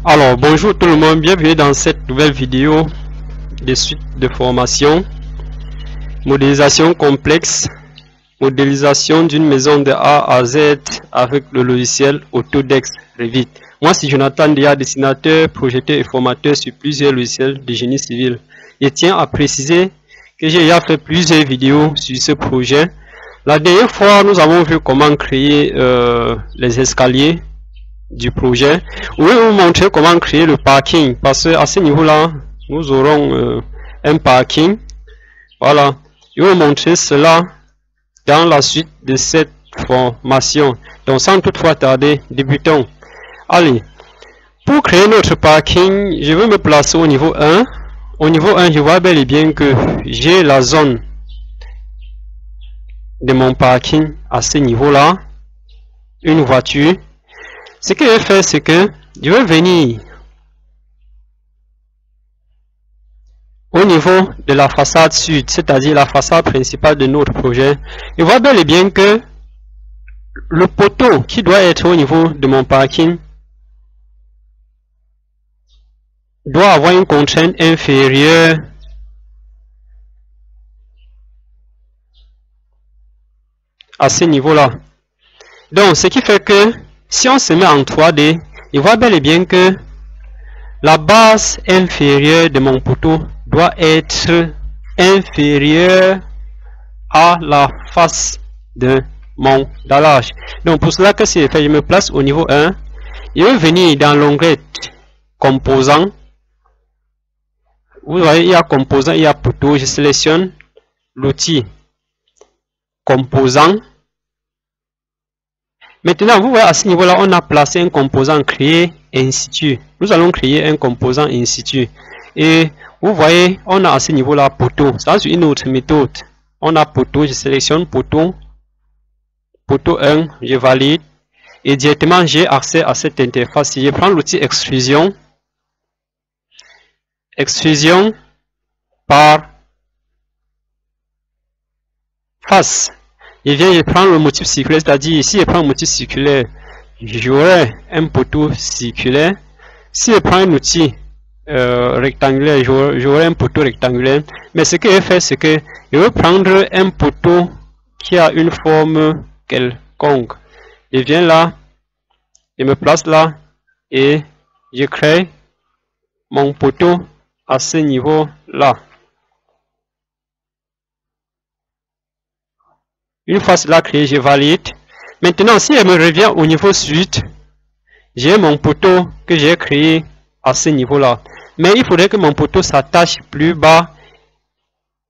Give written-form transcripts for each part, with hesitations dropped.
Alors, bonjour tout le monde, bienvenue dans cette nouvelle vidéo de suite de formation. Modélisation complexe, modélisation d'une maison de A à Z avec le logiciel Autodesk Revit. Moi, c'est Jonathan Dia, dessinateur, projecteur et formateur sur plusieurs logiciels de génie civil. Je tiens à préciser que j'ai déjà fait plusieurs vidéos sur ce projet. La dernière fois, nous avons vu comment créer les escaliers du projet. Je vais vous montrer comment créer le parking, parce qu'à ce niveau là nous aurons un parking. Voilà, je vais vous montrer cela dans la suite de cette formation. Donc sans toutefois tarder, débutons. Allez, pour créer notre parking, je vais me placer au niveau 1. Au niveau 1, je vois bel et bien que j'ai la zone de mon parking à ce niveau là, une voiture. Ce que je vais faire, c'est que je vais venir au niveau de la façade sud, c'est-à-dire la façade principale de notre projet. Je vois bel et bien que le poteau qui doit être au niveau de mon parking doit avoir une contrainte inférieure à ce niveau-là. Donc, ce qui fait que si on se met en 3D, il voit bel et bien que la base inférieure de mon poteau doit être inférieure à la face de mon dallage. Donc pour cela, que c'est fait, je me place au niveau 1. Je vais venir dans l'onglet composants. Vous voyez, il y a composants, il y a poteau. Je sélectionne l'outil composant. Maintenant, vous voyez, à ce niveau-là, on a placé un composant créé in situ. Nous allons créer un composant in situ. Et vous voyez, on a à ce niveau-là poteau. Ça, c'est une autre méthode. On a poteau, je sélectionne poteau. Poteau 1, je valide. Et directement, j'ai accès à cette interface. Je prends l'outil extrusion. Extrusion par face. Je prends le motif circulaire, c'est-à-dire ici, je prends le motif circulaire, j'aurai un poteau circulaire. Si je prends un outil rectangulaire, j'aurai un poteau rectangulaire. Mais ce que je fais, c'est que je vais prendre un poteau qui a une forme quelconque. Je viens là, je me place là et je crée mon poteau à ce niveau-là. Une fois cela créé, je valide. Maintenant, si elle me revient au niveau suite, j'ai mon poteau que j'ai créé à ce niveau-là. Mais il faudrait que mon poteau s'attache plus bas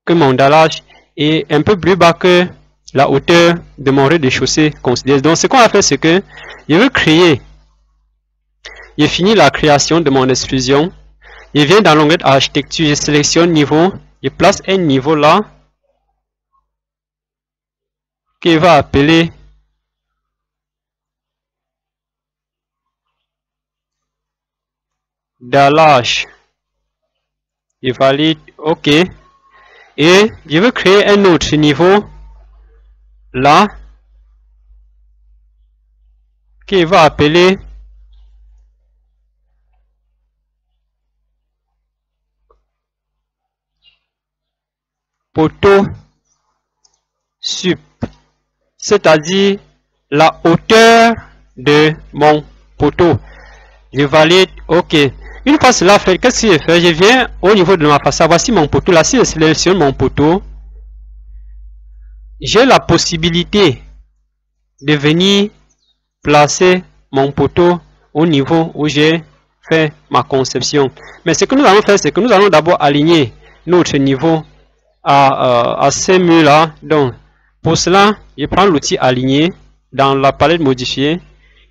que mon dallage et un peu plus bas que la hauteur de mon rez-de-chaussée considéré. Donc, ce qu'on va faire, c'est que je veux créer. J'ai fini la création de mon extrusion. Je viens dans l'onglet architecture, je sélectionne niveau, je place un niveau là, qui va appeler dallage. Je valide OK. Et je veux créer un autre niveau là qui va appeler poteau sup, c'est-à-dire la hauteur de mon poteau. Je valide OK. Une fois cela fait, qu'est-ce que je fais? Je viens au niveau de ma façade. Voici mon poteau. Là, si je sélectionne mon poteau, j'ai la possibilité de venir placer mon poteau au niveau où j'ai fait ma conception. Mais ce que nous allons faire, c'est que nous allons d'abord aligner notre niveau à ces murs-là. Donc, pour cela, je prends l'outil aligner dans la palette modifiée.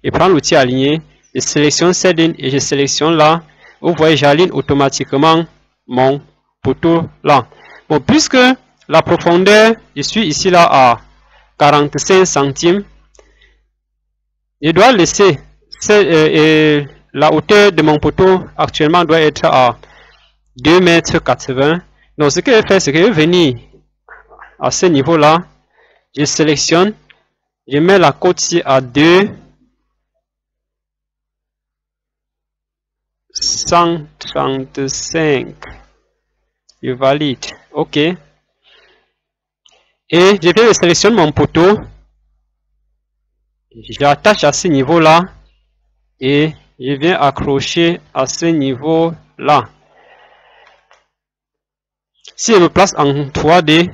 Je prends l'outil aligner, je sélectionne Setting et je sélectionne là. Vous voyez, j'aligne automatiquement mon poteau là. Bon, puisque la profondeur, je suis ici là à 45 centimes, je dois laisser la hauteur de mon poteau actuellement doit être à 2,80 m. Donc, ce que je vais faire, c'est que je vais venir à ce niveau là, je sélectionne, je mets la côte ici à 2. 135. Je valide. OK. Et je viens de sélectionner mon poteau. J'attache à ce niveau-là. Et je viens accrocher à ce niveau-là. Si je me place en 3D,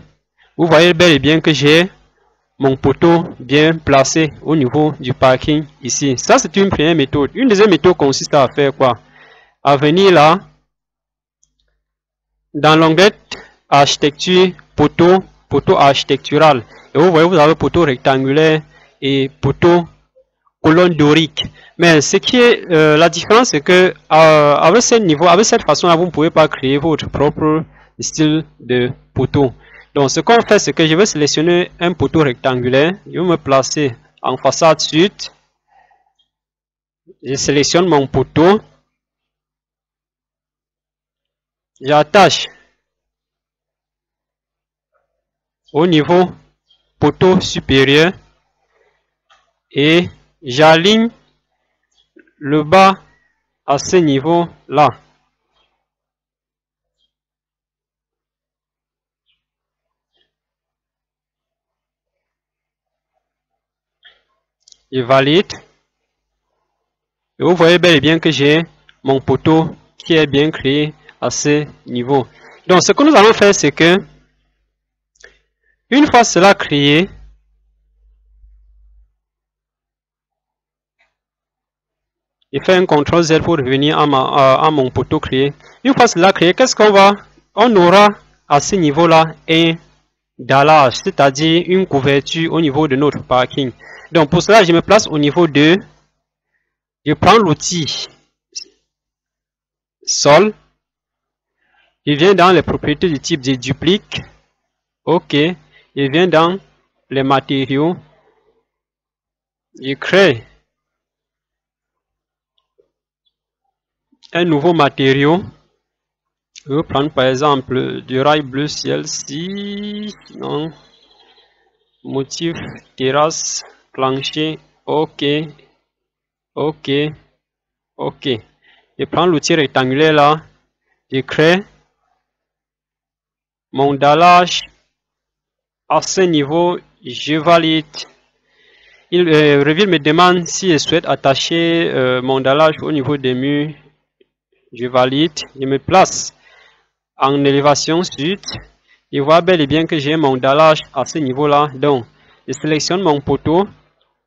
vous voyez bel et bien que j'ai mon poteau bien placé au niveau du parking ici. Ça, c'est une première méthode. Une deuxième méthode consiste à faire quoi? À venir là, dans l'onglet architecture, poteau architectural. Et vous voyez, vous avez poteau rectangulaire et poteau colonne dorique. Mais ce qui est la différence, c'est que avec ce niveau, avec cette façon-là, vous ne pouvez pas créer votre propre style de poteau. Donc, ce qu'on fait, c'est que je vais sélectionner un poteau rectangulaire. Je vais me placer en façade sud. Je sélectionne mon poteau. J'attache au niveau poteau supérieur et j'aligne le bas à ce niveau-là. Je valide. Et vous voyez bel et bien que j'ai mon poteau qui est bien créé à ce niveau. Donc, ce que nous allons faire, c'est que, une fois cela créé, je fais un CTRL Z pour revenir à mon poteau créé. Une fois cela créé, qu'est-ce qu'on va? On aura à ce niveau-là un dallage, c'est-à-dire une couverture au niveau de notre parking. Donc, pour cela, je me place au niveau 2. Je prends l'outil Sol. Je viens dans les propriétés du type de duplique. OK. Je viens dans les matériaux. Je crée un nouveau matériau. Je vais prendre par exemple du rail bleu ciel ci. Non. Motif terrasse plancher. OK. OK. OK. Je prends l'outil rectangulaire là. Je crée mon dallage à ce niveau. Je valide. Revit me demande si je souhaite attacher mon dallage au niveau des murs. Je valide. Je me place en élévation sud. Je vois bel et bien que j'ai mon dallage à ce niveau-là. Donc, je sélectionne mon poteau.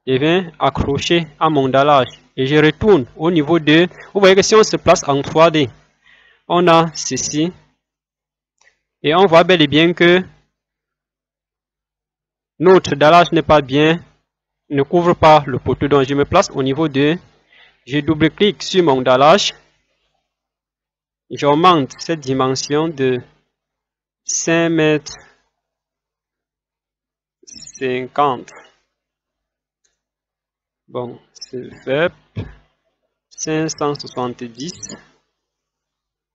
Je viens accrocher à mon dallage. Et je retourne au niveau 2. Vous voyez que si on se place en 3D, on a ceci. Et on voit bel et bien que notre dallage n'est pas bien, ne couvre pas le poteau. Donc, je me place au niveau 2. Je double-clique sur mon dallage. J'augmente cette dimension de 5 mètres 50. Bon, c'est fait. 570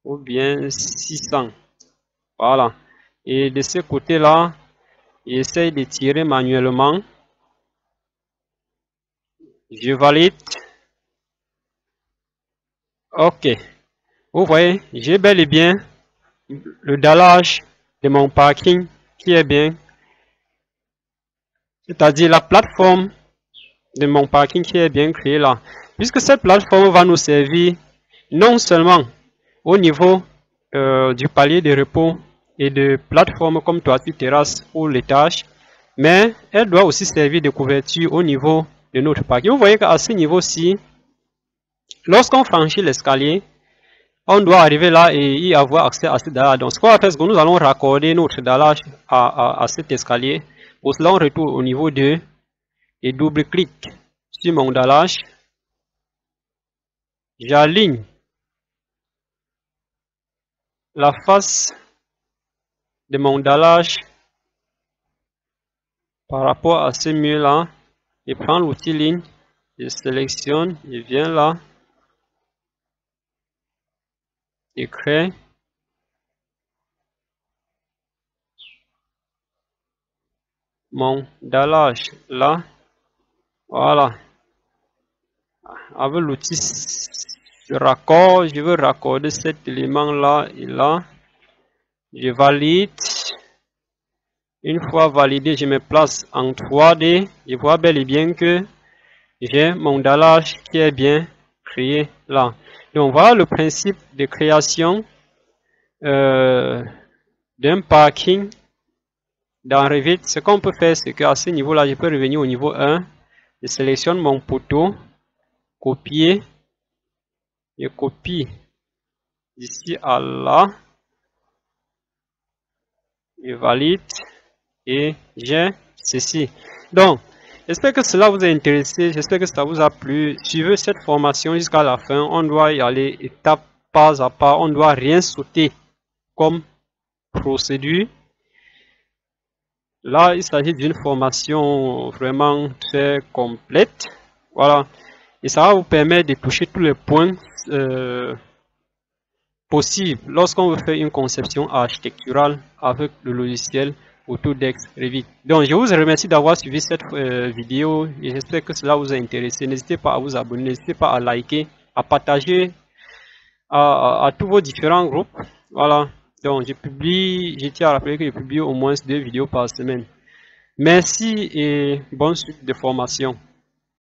ou bien 600. Voilà. Et de ce côté-là, j'essaie de tirer manuellement. Je valide. OK. Vous voyez, j'ai bel et bien le dallage de mon parking qui est bien. C'est-à-dire la plateforme de mon parking qui est bien créée là. Puisque cette plateforme va nous servir non seulement au niveau du palier de repos et de plateforme comme toiture, terrasse ou l'étage, mais elle doit aussi servir de couverture au niveau de notre parking. Vous voyez qu'à ce niveau-ci, lorsqu'on franchit l'escalier, on doit arriver là et y avoir accès à ce dallage. Donc, ce qu'on va faire, c'est que nous allons raccorder notre dallage à cet escalier. Pour cela, on retourne au niveau 2 et double-clique sur mon dallage. J'aligne la face de mon dallage par rapport à ce mur-là. Je prends l'outil ligne, je sélectionne, je viens là, je crée. Mon dallage là, voilà, avec l'outil Je raccorde, je veux raccorder cet élément là et là. Je valide. Une fois validé, je me place en 3D. Je vois bel et bien que j'ai mon dallage qui est bien créé là. Donc voilà le principe de création d'un parking dans Revit. Ce qu'on peut faire, c'est qu'à ce niveau là, je peux revenir au niveau 1. Je sélectionne mon poteau, copier, je copie d'ici à là, je valide et j'ai ceci. Donc, j'espère que cela vous a intéressé, j'espère que ça vous a plu. Suivez cette formation jusqu'à la fin. On doit y aller étape pas à pas, on ne doit rien sauter comme procédure. Là, il s'agit d'une formation vraiment très complète. Voilà. Et ça va vous permettre de toucher tous les points possibles lorsqu'on veut faire une conception architecturale avec le logiciel Autodesk Revit. Donc, je vous remercie d'avoir suivi cette vidéo et j'espère que cela vous a intéressé. N'hésitez pas à vous abonner, n'hésitez pas à liker, à partager à tous vos différents groupes. Voilà. Donc, je tiens à rappeler que je publie au moins 2 vidéos par semaine. Merci et bonne suite de formation.